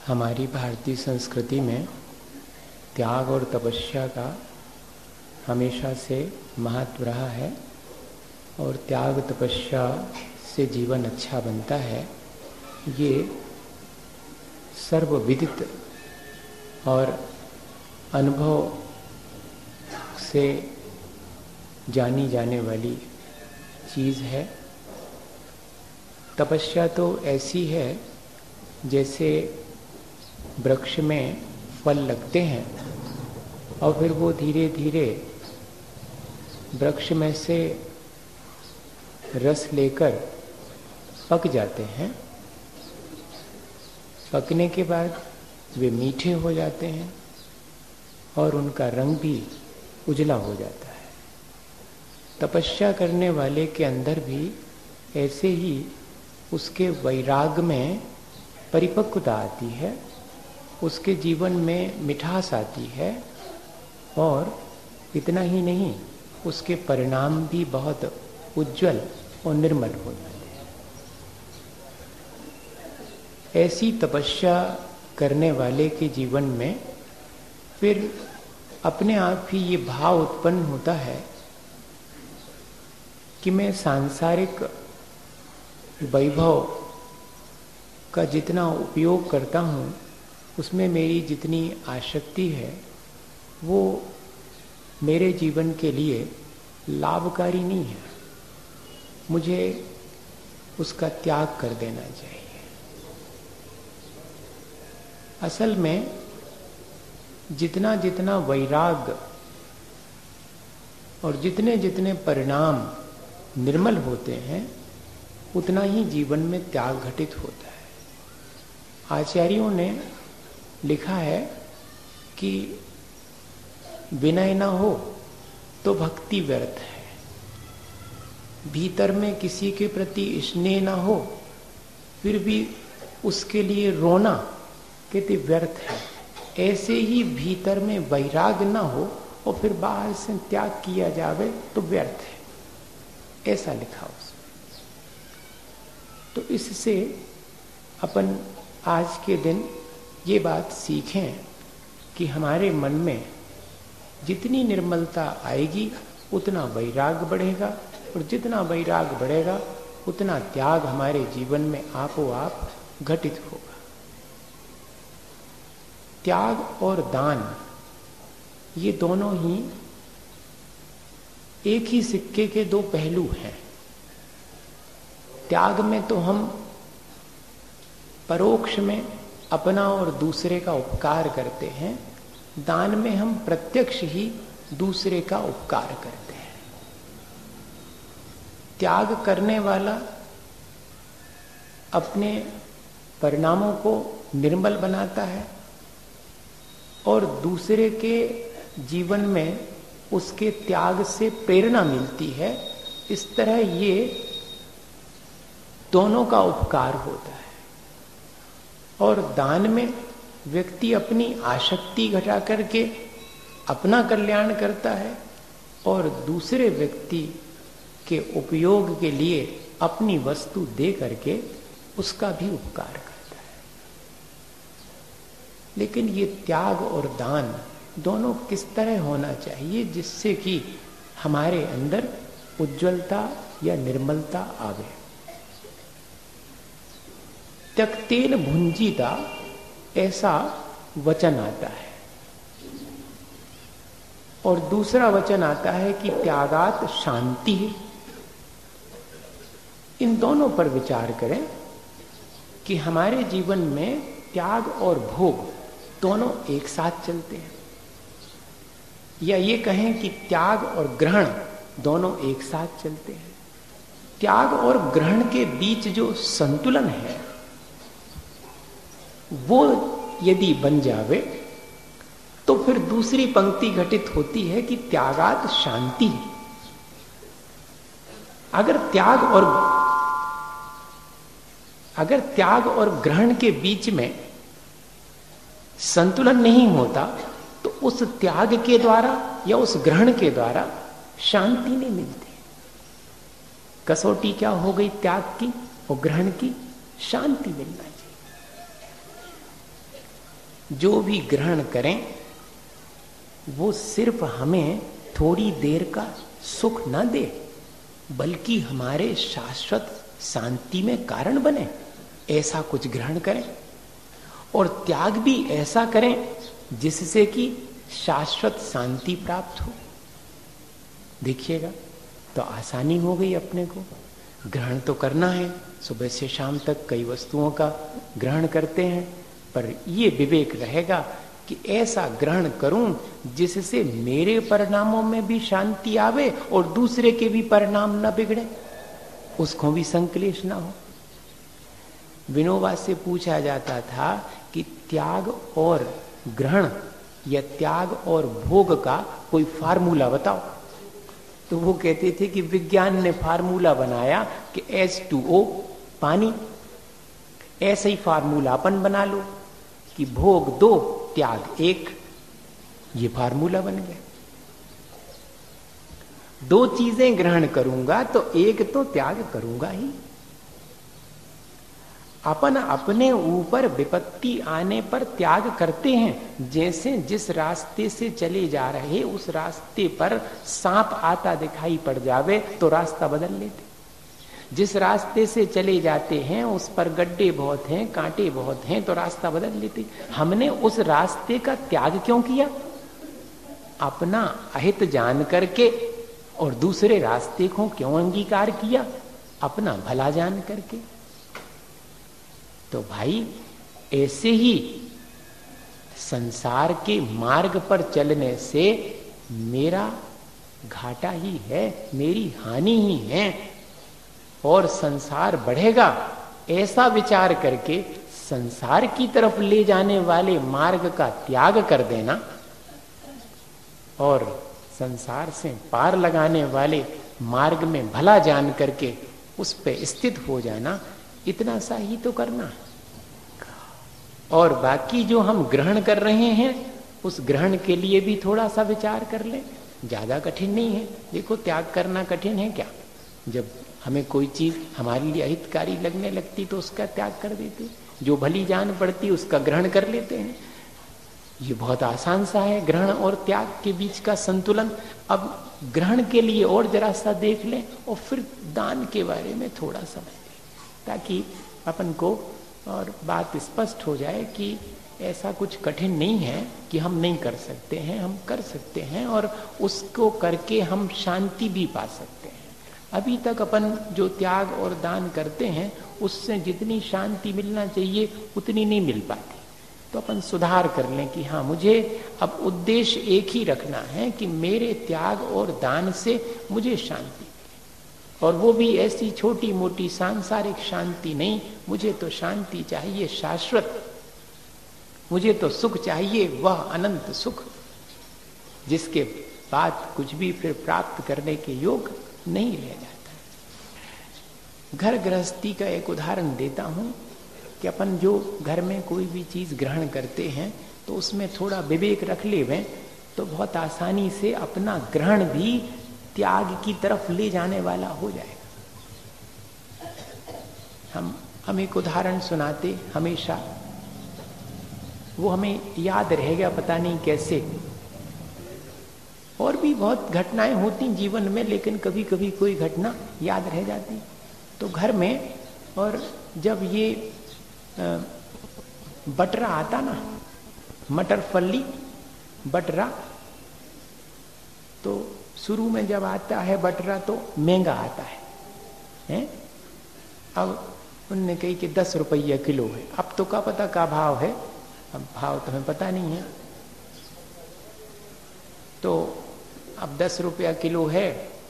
हमारी भारतीय संस्कृति में त्याग और तपस्या का हमेशा से महत्व रहा है और त्याग तपस्या से जीवन अच्छा बनता है, ये सर्वविदित और अनुभव से जानी जाने वाली चीज़ है। तपस्या तो ऐसी है जैसे वृक्ष में फल लगते हैं और फिर वो धीरे धीरे वृक्ष में से रस लेकर पक जाते हैं। पकने के बाद वे मीठे हो जाते हैं और उनका रंग भी उजला हो जाता है। तपस्या करने वाले के अंदर भी ऐसे ही उसके वैराग में परिपक्वता आती है, उसके जीवन में मिठास आती है और इतना ही नहीं, उसके परिणाम भी बहुत उज्जवल और निर्मल हो जाते हैं। ऐसी तपस्या करने वाले के जीवन में फिर अपने आप ही ये भाव उत्पन्न होता है कि मैं सांसारिक वैभव का जितना उपयोग करता हूँ, उसमें मेरी जितनी आसक्ति है वो मेरे जीवन के लिए लाभकारी नहीं है। मुझे उसका त्याग कर देना चाहिए। असल में जितना जितना वैराग और जितने जितने परिणाम निर्मल होते हैं, उतना ही जीवन में त्याग घटित होता है। आचार्यों ने लिखा है कि विनय न हो तो भक्ति व्यर्थ है, भीतर में किसी के प्रति स्नेह न हो फिर भी उसके लिए रोना कहते व्यर्थ है। ऐसे ही भीतर में वैराग न हो और फिर बाहर से त्याग किया जावे तो व्यर्थ है, ऐसा लिखा उसमें। तो इससे अपन आज के दिन ये बात सीखें कि हमारे मन में जितनी निर्मलता आएगी उतना वैराग बढ़ेगा और जितना वैराग बढ़ेगा उतना त्याग हमारे जीवन में आपो आप घटित होगा। त्याग और दान ये दोनों ही एक ही सिक्के के दो पहलू हैं। त्याग में तो हम परोक्ष में अपना और दूसरे का उपकार करते हैं, दान में हम प्रत्यक्ष ही दूसरे का उपकार करते हैं। त्याग करने वाला अपने परिणामों को निर्मल बनाता है और दूसरे के जीवन में उसके त्याग से प्रेरणा मिलती है। इस तरह ये दोनों का उपकार होता है। और दान में व्यक्ति अपनी आसक्ति घटा करके अपना कल्याण करता है और दूसरे व्यक्ति के उपयोग के लिए अपनी वस्तु दे करके उसका भी उपकार करता है। लेकिन ये त्याग और दान दोनों किस तरह होना चाहिए जिससे कि हमारे अंदर उज्ज्वलता या निर्मलता आवे। त्यक्तेन भुंजीता ऐसा वचन आता है और दूसरा वचन आता है कि त्यागात शांति है। इन दोनों पर विचार करें कि हमारे जीवन में त्याग और भोग दोनों एक साथ चलते हैं, या ये कहें कि त्याग और ग्रहण दोनों एक साथ चलते हैं। त्याग और ग्रहण के बीच जो संतुलन है वो यदि बन जावे तो फिर दूसरी पंक्ति घटित होती है कि त्यागात शांति। अगर त्याग और ग्रहण के बीच में संतुलन नहीं होता तो उस त्याग के द्वारा या उस ग्रहण के द्वारा शांति नहीं मिलती। कसौटी क्या हो गई त्याग की और ग्रहण की? शांति मिलना चाहिए। जो भी ग्रहण करें वो सिर्फ हमें थोड़ी देर का सुख न दे, बल्कि हमारे शाश्वत शांति में कारण बने, ऐसा कुछ ग्रहण करें। और त्याग भी ऐसा करें जिससे कि शाश्वत शांति प्राप्त हो। देखिएगा तो आसानी हो गई अपने को। ग्रहण तो करना है, सुबह से शाम तक कई वस्तुओं का ग्रहण करते हैं, पर ये विवेक रहेगा कि ऐसा ग्रहण करूं जिससे मेरे परिणामों में भी शांति आवे और दूसरे के भी परिणाम न बिगड़े, उसको भी संक्लेश ना हो। विनोबा से पूछा जाता था कि त्याग और ग्रहण या त्याग और भोग का कोई फार्मूला बताओ। तो वो कहते थे कि विज्ञान ने फार्मूला बनाया कि H2O पानी, ऐसे ही फार्मूला अपन बना लो कि भोग 2 त्याग 1, ये फार्मूला बन गया। 2 चीजें ग्रहण करूंगा तो 1 तो त्याग करूंगा ही। अपन अपने ऊपर विपत्ति आने पर त्याग करते हैं। जैसे जिस रास्ते से चले जा रहे उस रास्ते पर सांप आता दिखाई पड़ जावे तो रास्ता बदल लेते। जिस रास्ते से चले जाते हैं उस पर गड्ढे बहुत हैं, कांटे बहुत हैं, तो रास्ता बदल लेते। हमने उस रास्ते का त्याग क्यों किया? अपना अहित जान करके। और दूसरे रास्ते को क्यों अंगीकार किया? अपना भला जान करके। तो भाई ऐसे ही संसार के मार्ग पर चलने से मेरा घाटा ही है, मेरी हानि ही है, और संसार बढ़ेगा, ऐसा विचार करके संसार की तरफ ले जाने वाले मार्ग का त्याग कर देना और संसार से पार लगाने वाले मार्ग में भला जान करके उस पे स्थित हो जाना, इतना सा ही तो करना है। और बाकी जो हम ग्रहण कर रहे हैं उस ग्रहण के लिए भी थोड़ा सा विचार कर लें। ज्यादा कठिन नहीं है। देखो त्याग करना कठिन है क्या? जब हमें कोई चीज हमारे लिए अहितकारी लगने लगती तो उसका त्याग कर देते, जो भली जान पड़ती उसका ग्रहण कर लेते हैं। ये बहुत आसान सा है ग्रहण और त्याग के बीच का संतुलन। अब ग्रहण के लिए और जरा सा देख लें और फिर दान के बारे में थोड़ा समझ लें, ताकि अपन को और बात स्पष्ट हो जाए कि ऐसा कुछ कठिन नहीं है कि हम नहीं कर सकते हैं, हम कर सकते हैं और उसको करके हम शांति भी पा सकते हैं। अभी तक अपन जो त्याग और दान करते हैं उससे जितनी शांति मिलना चाहिए उतनी नहीं मिल पाती। तो अपन सुधार कर लें कि हाँ, मुझे अब उद्देश्य एक ही रखना है कि मेरे त्याग और दान से मुझे शांति, और वो भी ऐसी छोटी मोटी सांसारिक शांति नहीं। मुझे तो शांति चाहिए शाश्वत, मुझे तो सुख चाहिए वह अनंत सुख जिसके बाद कुछ भी फिर प्राप्त करने के योग नहीं रह जाता। घर गृहस्थी का एक उदाहरण देता हूं कि अपन जो घर में कोई भी चीज ग्रहण करते हैं तो उसमें थोड़ा विवेक रख लेवें तो बहुत आसानी से अपना ग्रहण भी त्याग की तरफ ले जाने वाला हो जाएगा। हम एक उदाहरण सुनाते हमेशा, वो हमें याद रहेगा पता नहीं कैसे। और भी बहुत घटनाएं होती जीवन में, लेकिन कभी कभी कोई घटना याद रह जाती। तो घर में, और जब ये बटरा आता ना, मटर फली बटरा, तो शुरू में जब आता है बटरा तो महंगा आता है? अब उनने कही कि 10 रुपया किलो है। अब तो क्या पता का भाव है, अब भाव तो हमें पता नहीं है। तो अब 10 रुपया किलो है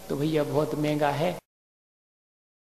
तो भैया बहुत महंगा है।